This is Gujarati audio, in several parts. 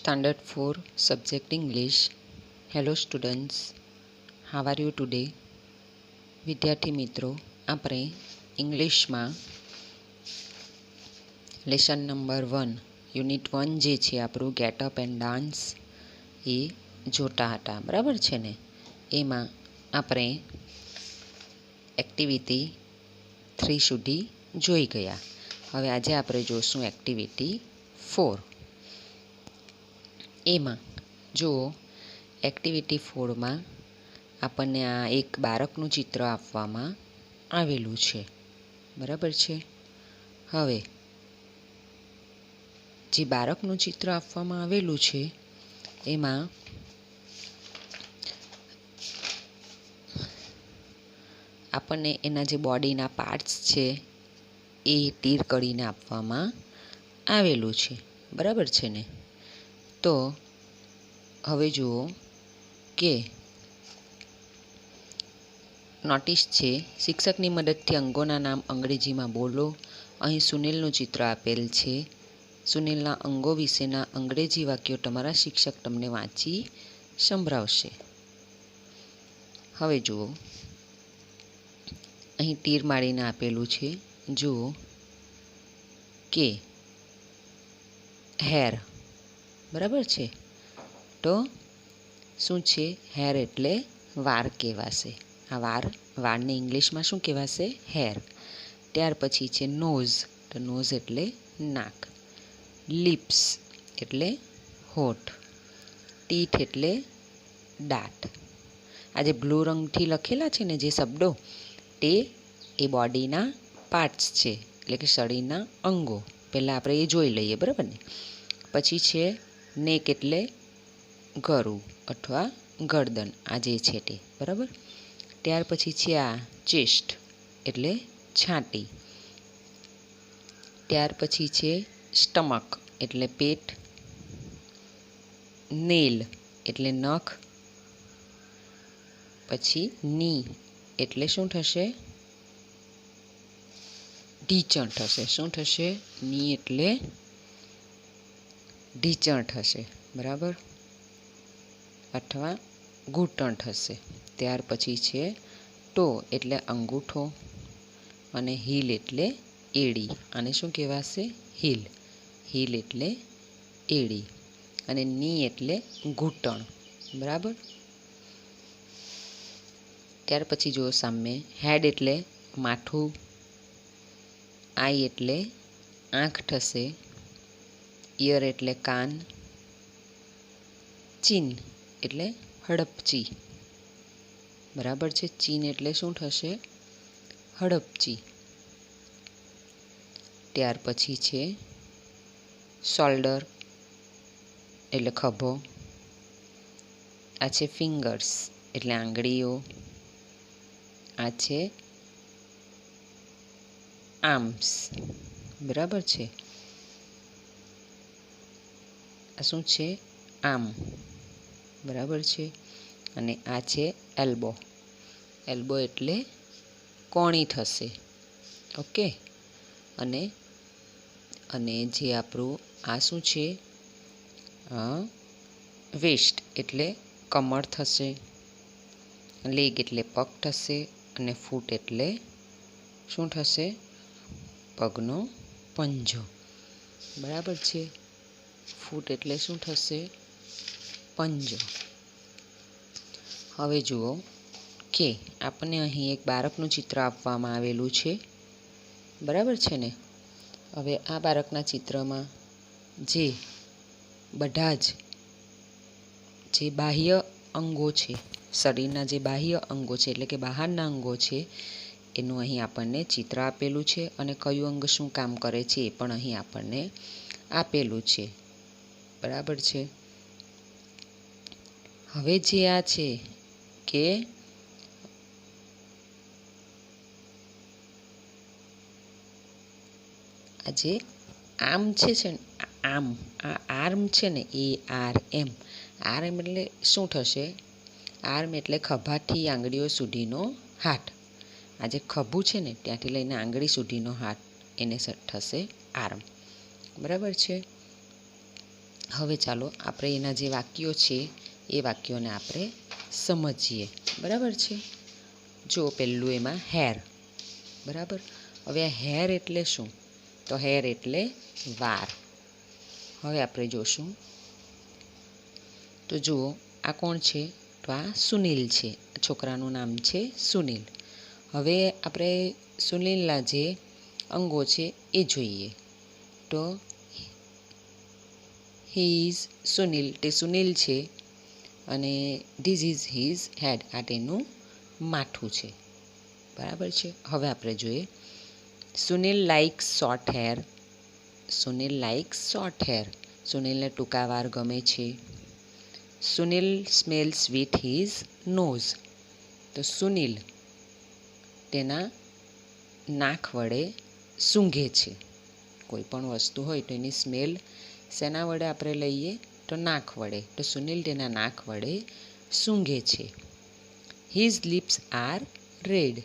Standard 4 Subject English. Hello students, how are you today? વિદ્યાર્થી મિત્રો, આપણે ઇંગ્લિશમાં લેસન નંબર 1 યુનિટ 1 જે છે આપણું ગેટ અપ એન્ડ ડાન્સ એ જોતા હતા, બરાબર છે ને? એમાં આપણે એક્ટિવિટી 3 સુધી જોઈ ગયા. હવે આજે આપણે જોઈશું એક્ટિવિટી 4. એમાં જુઓ, એક્ટિવિટી 4માં આપણને આ એક બાળકનું ચિત્ર આપવામાં આવેલું છે, બરાબર છે? હવે જે બાળકનું ચિત્ર આપવામાં આવેલું છે એમાં આપણને એના જે બોડીના પાર્ટ્સ છે એ તીર કરીને આપવામાં આવેલું છે, બરાબર છે ને? તો હવે જુઓ કે નોટિસ છે, શિક્ષકની મદદથી અંગોના નામ અંગ્રેજીમાં બોલો. અહીં સુનિલનું ચિત્ર આપેલ છે. સુનિલના અંગો વિશેના અંગ્રેજી વાક્યો તમારા શિક્ષક તમને વાંચી સંભળાવશે. હવે જુઓ, અહીં તીર મારીને આપેલું છે. જુઓ કે હેર, બરાબર છે? તો શું છે? હેર એટલે વાળ કહેવાશે. આ વાળને ઇંગ્લિશમાં શું કહેવાશે? હેર. ત્યાર પછી છે નોઝ, તો નોઝ એટલે નાક. લિપ્સ એટલે હોઠ. ટીથ એટલે દાંત. આ જે બ્લુ રંગથી લખેલા છે ને જે શબ્દો, તે એ બોડીના પાર્ટ્સ છે, એટલે કે શરીરના અંગો. પહેલાં આપણે એ જોઈ લઈએ, બરાબર ને? પછી છે નેક એટલે ગળું અથવા ગરદન, આ જે છે તે, બરાબર? ત્યાર પછી છે આ ચેસ્ટ એટલે છાતી. ત્યાર પછી છે સ્ટમક એટલે પેટ. નેલ એટલે નખ. પછી ની એટલે શું થશે? ઢીંચણ થશે. શું થશે? ની એટલે ઢીંચણ થશે, બરાબર? અથવા ઘૂંટણ થશે. ત્યાર પછી છે ટો એટલે અંગૂઠો. અને હીલ એટલે એડી. આને શું કહેવાશે? હીલ. હીલ એટલે એડી. અને ની એટલે ઘૂંટણ, બરાબર? ત્યાર પછી જુઓ સામે, હેડ એટલે માથું. આઈ એટલે આંખ થશે. ઇયર એટલે કાન. ચીન એટલે હડપચી, બરાબર છે? ચીન એટલે શું થશે? હડપચી. ત્યાર પછી છે શોલ્ડર એટલે ખભો. આ છે ફિંગર્સ એટલે આંગળીઓ. આ છે આર્મ્સ, બરાબર છે? આ શું છે? આર્મ, બરાબર છે? અને આ છે એલ્બો. એલ્બો એટલે કોણી થશે, ઓકે? અને જે આપણું આ શું છે? વેસ્ટ એટલે કમર થશે. લેગ એટલે પગ થશે. અને ફૂટ એટલે શું થશે? પગનો પંજો, બરાબર છે? ફૂટ એટલે શું થશે? પંજો. હવે જુઓ કે આપણને અહીં એક બાળકનું ચિત્ર આપવામાં આવેલું છે, બરાબર છે ને? હવે આ બાળકના ચિત્રમાં જે બધા જ જે બાહ્ય અંગો છે, શરીરના જે બાહ્ય અંગો છે એટલે કે બહારના અંગો છે, એનું અહીં આપણને ચિત્ર આપેલું છે. અને કયું અંગ શું કામ કરે છે એ પણ અહીં આપણને આપેલું છે, બરાબર છે? હવે જે આ છે કે આ જે આર્મ છે ને, આ આર્મ છે ને, એ આર એમ. આર્મ એટલે શું થશે? આર્મ એટલે ખભાથી આંગળીઓ સુધીનો હાથ. આ જે ખભું છે ને, ત્યાંથી લઈને આંગળી સુધીનો હાથ, એને થશે આર્મ, બરાબર છે? હવે ચાલો આપણે એના જે વાક્યો છે એ વાક્યોને આપણે સમજીએ. બરાબર છે. જો પહેલું એમાં હેર. બરાબર. હવે આ હેર એટલે શું? તો હેર એટલે વાળ. હવે આપણે જોશું. તો જુઓ, આ કોણ છે? તો આ સુનિલ છે. છોકરાનું નામ છે સુનિલ. હવે આપણે સુનિલના જે અંગો છે એ જોઈએ. તો હી ઇઝ સુનિલ, તે સુનિલ છે. અને ધીસ ઇઝ હિઝ હેડ, આ તેનું માથું છે. બરાબર છે. હવે આપણે જોઈએ. Sunil likes short hair. Sunil likes short hair. સુનિલને ટૂંકા વાળ ગમે છે. Sunil smells with his nose. તો સુનિલ તેના નાક વડે સૂંઘે છે. કોઈ પણ વસ્તુ હોય તો એની સ્મેલ શેના વડે આપણે લઈએ? તો નાક વડે. તો સુનિલ તેના નાક વડે સૂંઘે છે. His lips are red.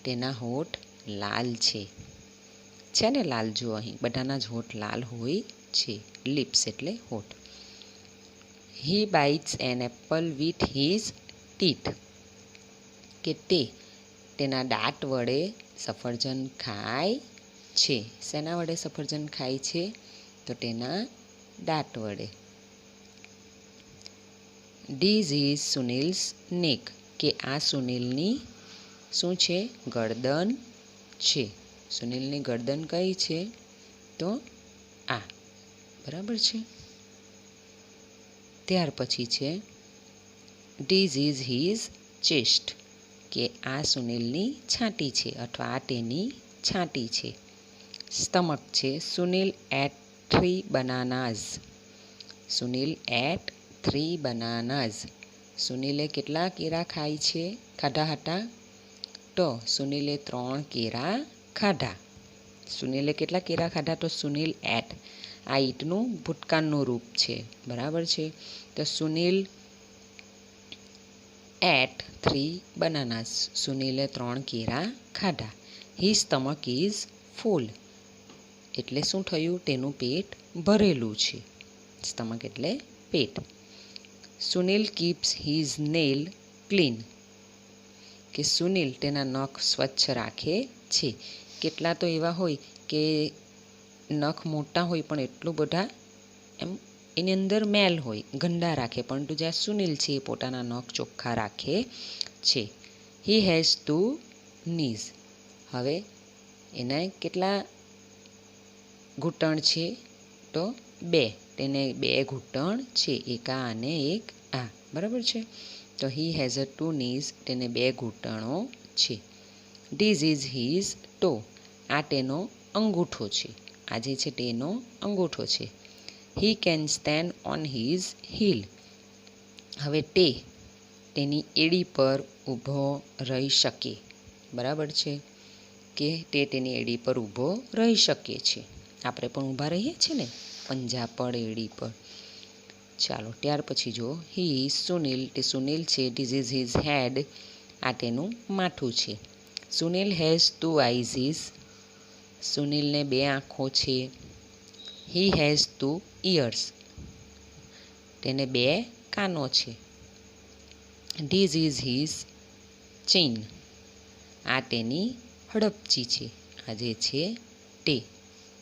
તેના હોઠ લાલ છે. છે ને લાલ? જુઓ, અહીં બધાના જ હોઠ લાલ હોય છે. લિપ્સ એટલે હોઠ. He bites an apple with his teeth. કે તે તેના દાંત વડે સફરજન ખાય છે. શેના વડે સફરજન ખાય છે? તો તેના દાંત વડે. ધીસ ઇઝ સુનિલ્સ નેક. કે આ સુનિલની શું છે? ગરદન છે. સુનિલની ગરદન કઈ છે? તો આ. બરાબર છે. ત્યાર પછી છે ધીસ ઇઝ હિઝ ચેસ્ટ. કે આ સુનિલની છાતી છે, અથવા આ તેની છાતી છે. સ્ટમક છે. Sunil ate 3 bananas. Sunil ate 3 bananas. સુનિલે કેટલા કેળા ખાધા હતા? તો સુનિલે 3 કેળા ખાધા. સુનિલે કેટલા કેળા ખાધા? તો સુનિલ એટ. આ ઈટનું ભૂતકાળનું રૂપ છે. બરાબર છે. તો સુનિલ એટ 3 બનાનાઝ. સુનિલે 3 કેળા ખાધા. His stomach is full. એટલે શું થયું? તેનું પેટ ભરેલું છે. સ્ટમક એટલે પેટ. Sunil keeps his nail clean. કે સુનિલ તેના નખ સ્વચ્છ રાખે છે. કેટલા તો એવા હોય કે નખ મોટા હોય પણ એટલું બધા એમ એની અંદર મેલ હોય, ગંદા રાખે. પરંતુ જ્યાં સુનિલ છે એ પોતાના નખ ચોખ્ખા રાખે છે. He has 2 knees. હવે એના કેટલા ઘૂંટણ છે? તો 2. તેને 2 ઘૂંટણ છે. એક આ અને એક આ. બરાબર છે. તો હી હેઝ 2 નીઝ. તેને 2 ઘૂંટણો છે. ધીસ ઇઝ હિઝ ટો. આ તેનો અંગૂઠો છે. આ જે છે તેનો અંગૂઠો છે. He can stand on his heel. હવે તે તેની એડી પર ઊભો રહી શકે. બરાબર છે. કે તે તેની એડી પર ઊભો રહી શકે છે. આપણે પણ ઊભા રહીએ છીએ ને પંજા પર, એડી પર. ચાલો, ત્યાર પછી જો હી સુનિલ. તે સુનિલ છે. This is his head. આ તેનું માથું છે. સુનિલ હેઝ 2 આઈઝીસ. સુનિલને 2 આંખો છે. He has 2 ears. તેને 2 કાનો છે. This is his chin. આ તેની હડપચી છે. આ જે છે તે.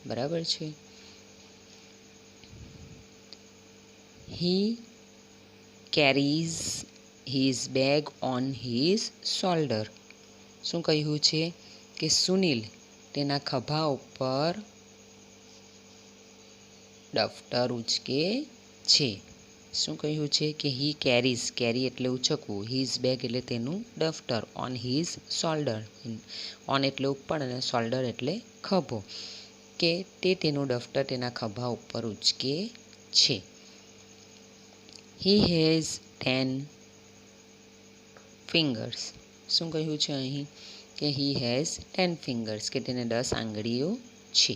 બરાબર છે. He carries his bag on his shoulder. શું કહ્યું છે? કે સુનિલ તેના ખભા ઉપર દફતર ઉચકે છે. શું કહ્યું છે? કે હી કેરીઝ. કેરી એટલે ઉચકવું. હિઝ બેગ એટલે તેનું દફતર. On his shoulder. ઓન એટલે ઉપર અને શોલ્ડર એટલે ખભો. કે તે તેનું દફતર તેના ખભા ઉપર ઉચકે છે. He has 10 fingers. શું કહ્યું છે અહીં? કે હી હેઝ 10 ફિંગર્સ. કે તેને 10 આંગળીઓ છે.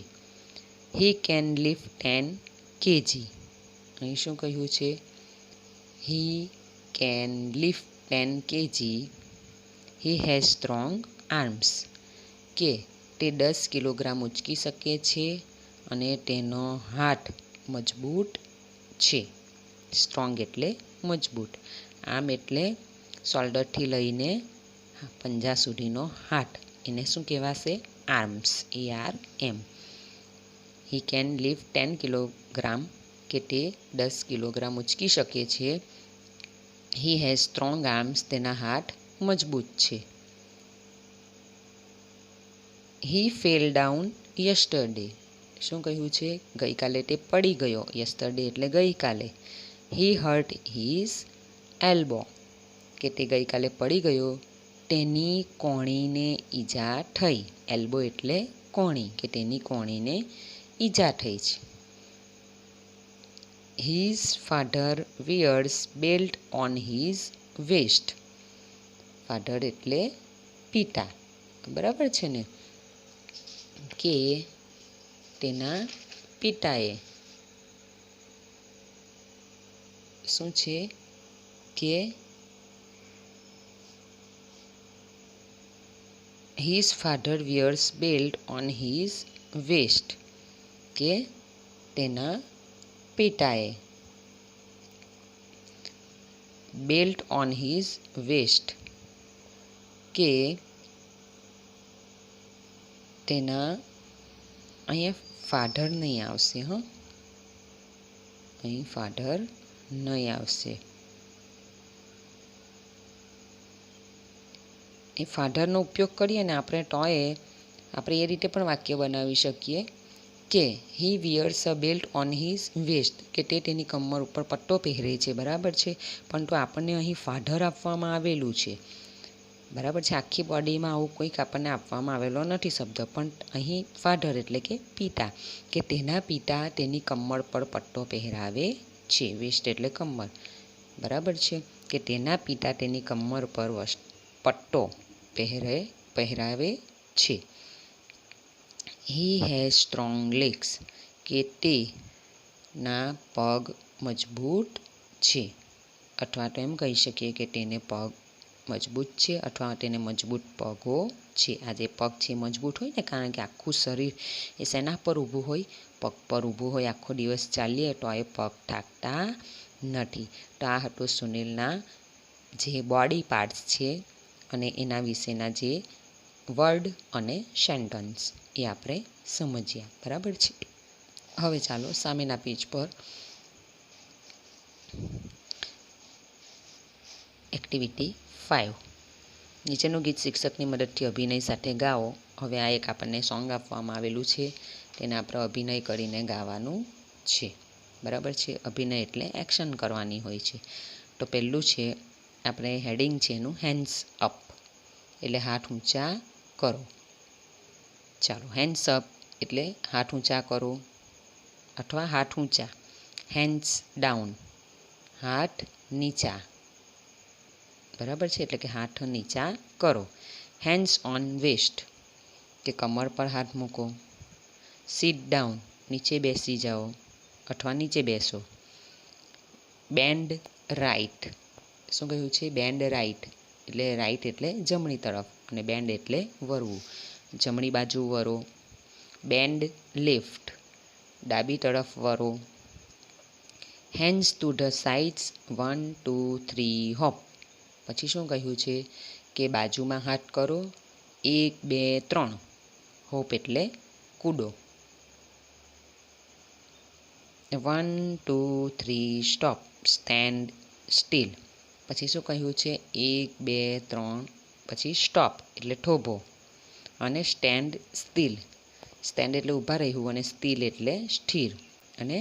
He can lift 10 kg. અહીં શું કહ્યું છે? He can lift 10 kg. He has strong arms. કે તે 10 કિલોગ્રામ ઉચકી શકે છે અને તેનો હાથ મજબૂત છે. સ્ટ્રોંગ એટલે મજબૂત. આર્મ એટલે શોલ્ડરથી લઈને પંજા સુધીનો હાથ, એને શું કહેવાશે? Arms. ARM. He can lift 10 kilogram, કે તે 10 કિલોગ્રામ ઉચકી શકે છે. હી હેઝ સ્ટ્રોંગ આર્મ્સ, તેના હાથ મજબૂત છે. He fell down yesterday. શું કહ્યું છે? ગઈકાલે તે પડી ગયો. યસ્ટરડે એટલે ગઈકાલે. હી હર્ટ હિઝ એલ્બો, કે તે ગઈકાલે પડી ગયો, તેની કોણીને ઈજા થઈ. એલ્બો એટલે કોણી, કે તેની કોણીને ઈજા થઈ છે. His father wears belt on his waist. Father એટલે પિતા, બરાબર છે ને? કે તેના પિતાએ શું છે કે his father wears belt on his waist, કે તેના પિતાએ બેલ્ટ ઓન હિઝ વેસ્ટ, કે તેના, અહીંયા ફાધર નહીં આવશે, અહીં ફાધર નહીં આવશે. એ ફાધરનો ઉપયોગ કરીએ ને આપણે તોય આપણે એ રીતે પણ વાક્ય બનાવી શકીએ કે he wears a belt on his waist, કે તે તેની કમર ઉપર પટ્ટો પહેરે છે, બરાબર છે. પરંતુ આપણને અહીં ફાધર આપવામાં આવેલું છે, બરાબર છે. આખી બોડીમાં આવું કોઈક આપણને આપવામાં આવેલો નથી શબ્દ, પણ અહીં ફાધર એટલે કે પિતા, કે તેના પિતા તેની કમર પર પટ્ટો પહેરાવે છે. વેસ્ટ એટલે કમર, બરાબર છે. કે તેના પિતા તેની કમર પર પટ્ટો પહેરાવે છે. હી હેઝ સ્ટ્રોંગ લેગ્સ, કે તેના પગ મજબૂત છે. અથવા તો એમ કહી શકીએ કે તેને પગ મજબૂત છે, અથવા તેને મજબૂત પગો છે. આ જે પગ છે મજબૂત હોય ને, કારણ કે આખું શરીર એ શેના પર ઊભું હોય? પગ પર ઊભું હોય. આખો દિવસ ચાલીએ તો એ પગ થાકતા નથી. તો આ હતું સુનિલના જે બોડી પાર્ટ્સ છે અને એના વિશેના જે વર્ડ અને સેન્ટન્સ એ આપણે સમજ્યા, બરાબર છે. હવે ચાલો સામેના પેજ પર એક્ટિવિટી 5. નીચેનું ગીત શિક્ષકની મદદથી અભિનય સાથે ગાઓ. હવે આ એક આપણને સોંગ આપવામાં આવેલું છે, તેને આપણે અભિનય કરીને ગાવાનું છે, બરાબર છે. અભિનય એટલે એક્શન કરવાની હોય છે. તો પહેલું છે, આપણે હેડિંગ છે એનું હેન્ડ્સ અપ, એટલે હાથ ઊંચા કરો. ચાલો, હેન્ડ્સ અપ એટલે હાથ ઊંચા કરો અથવા હાથ ઊંચા. હેન્ડ્સ ડાઉન, હાથ નીચા, બરાબર છે. એટલે કે હાથ નીચા કરો. હેન્ડ્સ ઓન વેસ્ટ, કે કમર પર હાથ મૂકો. સીટ ડાઉન, નીચે બેસી જાઓ અથવા નીચે બેસો. બેન્ડ રાઈટ, શું કહ્યું છે? બેન્ડ રાઈટ એટલે રાઈટ એટલે જમણી તરફ, અને બેન્ડ એટલે વરવું, જમણી બાજુ વરો. બેન્ડ લેફ્ટ, ડાબી તરફ વરો. Hands to the sides, 1 2 3 hop. પછી શું કહ્યું છે કે બાજુમાં હાથ કરો, 1 2 3. હોપ એટલે કૂદો. 1 2 3 સ્ટોપ, સ્ટેન્ડ સ્ટીલ. પછી શું કહ્યું છે? 1 2 3 પછી સ્ટોપ એટલે થોભો, અને સ્ટેન્ડ સ્ટીલ. સ્ટેન્ડ એટલે ઊભા રહેવું, અને સ્ટીલ એટલે સ્થિર. અને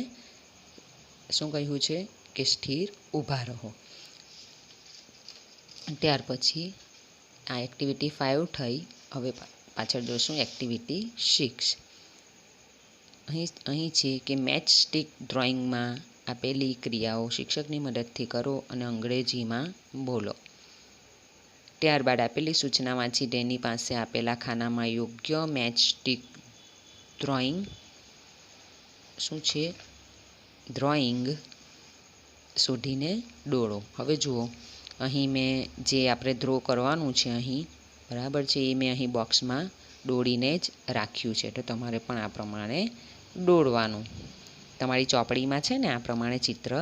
શું કહ્યું છે કે સ્થિર ઊભા રહો. ત્યાર પછી આ એક્ટિવિટી 5 થઈ. હવે પાછળ જોશું એક્ટિવિટી 6. અહીં છે કે મેચ સ્ટિક ડ્રોઈંગમાં આપેલી ક્રિયાઓ શિક્ષકની મદદથી કરો અને અંગ્રેજીમાં બોલો. ત્યારબાદ આપેલી સૂચના વાંચી તેની પાસે આપેલા ખાનામાં યોગ્ય મેચ સ્ટિક ડ્રોઈંગ શું છે? ડ્રોઈંગ શોધીને દોરો. હવે જુઓ, અહીં મેં જે આપણે ડ્રો કરવાનું છે અહીં, બરાબર છે, એ મેં અહીં બોક્સમાં દોરીને જ રાખ્યું છે. તો તમારે પણ આ પ્રમાણે દોરવાનું. તમારી ચોપડીમાં છે ને આ પ્રમાણે ચિત્ર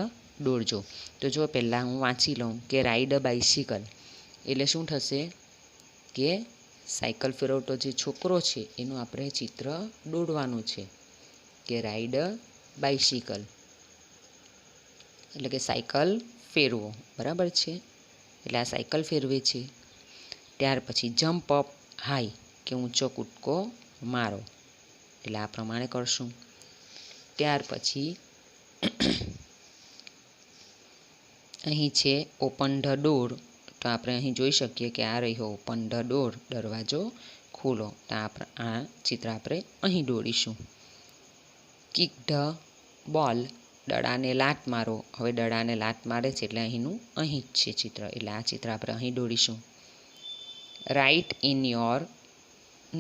દોરજો. તો જો પહેલાં હું વાંચી લઉં કે રાઈડ અ બાઇસિકલ એટલે શું થશે કે સાયકલ ફેરવતો જે છોકરો છે એનું આપણે ચિત્ર દોરવાનું છે કે રાઈડ અ બાઇસિકલ એટલે કે સાયકલ ફેરવો, બરાબર છે. એટલે આ સાયકલ ફેરવે છે. ત્યાર પછી જમ્પ અપ હાઈ કે ઊંચો કૂદકો મારો, એટલે આ પ્રમાણે કરશું. ત્યાર પછી અહીં છે ઓપન ધ ડોર, તો આપણે અહીં જોઈ શકીએ કે આ રહ્યો ઓપન ધ ડોર, દરવાજો ખોલો. તો આ ચિત્ર આપણે અહીં દોરીશું. કિક ધ બોલ, દડાને લાત મારો. હવે દડાને લાત મારે છે એટલે અહીંનું અહીં જ છે ચિત્ર, એટલે આ ચિત્ર આપણે અહીં દોરીશું. રાઇટ ઇન યોર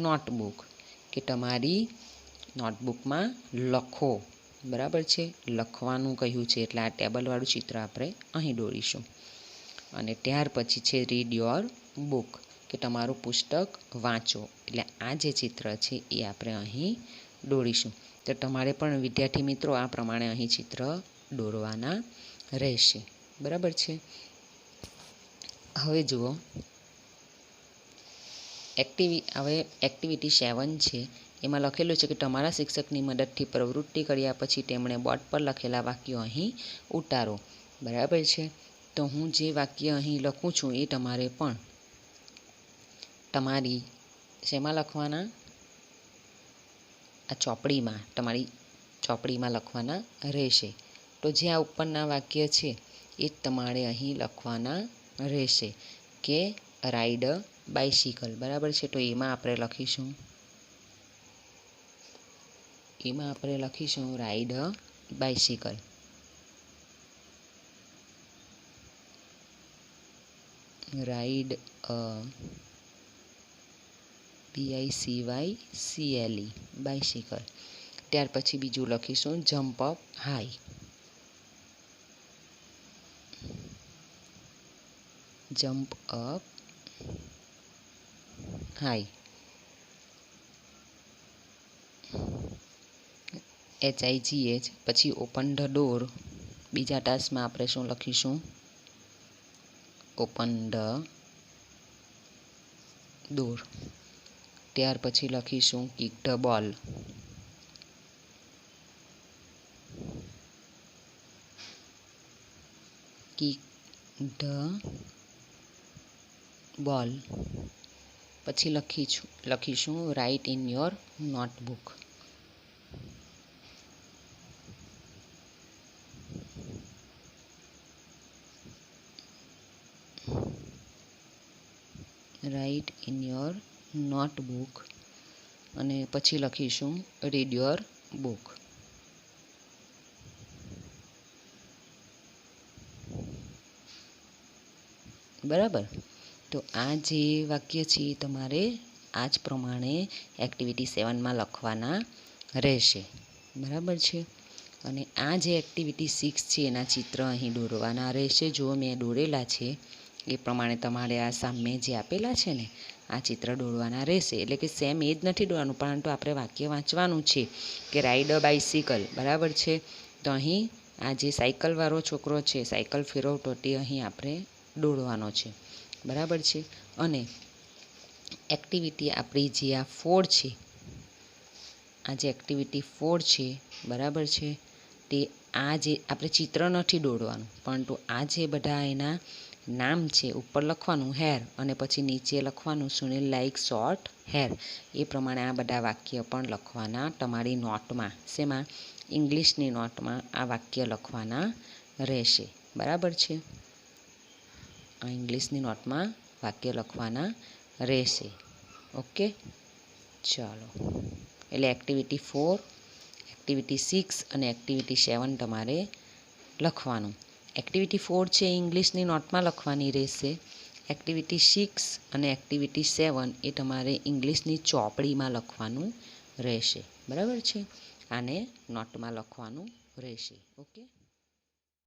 નોટબુક કે તમારી નોટબુકમાં લખો, બરાબર છે. લખવાનું કહ્યું છે એટલે આ ટેબલવાળું ચિત્ર આપણે અહીં દોરીશું. અને ત્યાર પછી છે રીડ યોર બુક કે તમારું પુસ્તક વાંચો, એટલે આ જે ચિત્ર છે એ આપણે અહીં દોરીશું. તો તમારે પણ વિદ્યાર્થી મિત્રો આ પ્રમાણે અહીં ચિત્ર દોરવાના રહેશે, બરાબર છે. હવે જુઓ હવે એક્ટિવિટી 7 છે. એમાં લખેલું છે કે તમારા શિક્ષકની મદદથી પ્રવૃત્તિ કર્યા પછી તેમણે બોર્ડ પર લખેલા વાક્યો અહીં ઉતારો, બરાબર છે. તો હું જે વાક્ય અહીં લખું છું એ તમારે પણ તમારી શેમાં લખવાના, આ ચોપડીમાં, તમારી ચોપડીમાં લખવાના રહેશે. તો જે આ ઉપરના વાક્ય છે એ જ તમારે અહીં લખવાના રહેશે કે રાઇડ અ બાઇસિકલ, બરાબર છે. તો એમાં આપણે લખીશું ride a bicycle. Ride a BICYCLE bicycle. ત્યાર પછી બીજું લખીશું jump up high. Jump up high, HIGH. પછી ઓપન ધ ડોર, બીજા ટાસ્કમાં આપણે શું લખીશું, ઓપન ધ ડોર. ત્યાર પછી લખીશું kick the ball. Kick the ball. પછી લખીશું write in your notebook. Write in your notebook. અને પછી લખીશું રીડ યોર બુક. બરાબર. તો આ જે વાક્ય છે એ તમારે આ જ પ્રમાણે એક્ટિવિટી 7માં લખવાના રહેશે, બરાબર છે. અને આ જે એક્ટિવિટી 6 છે એના ચિત્ર અહીં દોરવાના રહેશે. જો મેં દોરેલા છે એ પ્રમાણે તમારે આ સામે જે આપેલા છે ને આ ચિત્ર દોરવાના રહેશે. એટલે કે સેમ એ જ નથી દોરવાનું, પરંતુ આપણે વાક્ય વાંચવાનું છે કે રાઇડ અ બાઇસિકલ, બરાબર છે. તો અહીં આ જે સાયકલવાળો છોકરો છે, સાયકલ ફેરવતો, તે અહીં આપણે દોરવાનો છે, બરાબર છે. અને એક્ટિવિટી આપણી જે આ 4 છે, આ જે એક્ટિવિટી 4 છે, બરાબર છે, તે આ જે આપણે ચિત્ર નથી દોરવાનું, પરંતુ આ જે બધા એના નામ છે ઉપર લખવાનું હેર, અને પછી નીચે લખવાનું સુનિલ લાઈક શોર્ટ હેર. એ પ્રમાણે આ બધા વાક્ય પણ લખવાના તમારી નોટમાં. શેમાં? ઇંગ્લિશની નોટમાં આ વાક્ય લખવાના રહેશે, બરાબર છે. આ ઇંગ્લિશની નોટમાં વાક્ય લખવાના રહેશે. ઓકે, ચાલો. એટલે એક્ટિવિટી 4, એક્ટિવિટી 6 અને એક્ટિવિટી 7 તમારે લખવાનું. એક્ટિવિટી 4 છે ઇંગ્લિશની નોટમાં લખવાની રહેશે. એક્ટિવિટી 6 અને એક્ટિવિટી 7 એ તમારે ઇંગ્લિશની ચોપડીમાં લખવાનું રહેશે, બરાબર છે. આને નોટમાં લખવાનું રહેશે. ઓકે.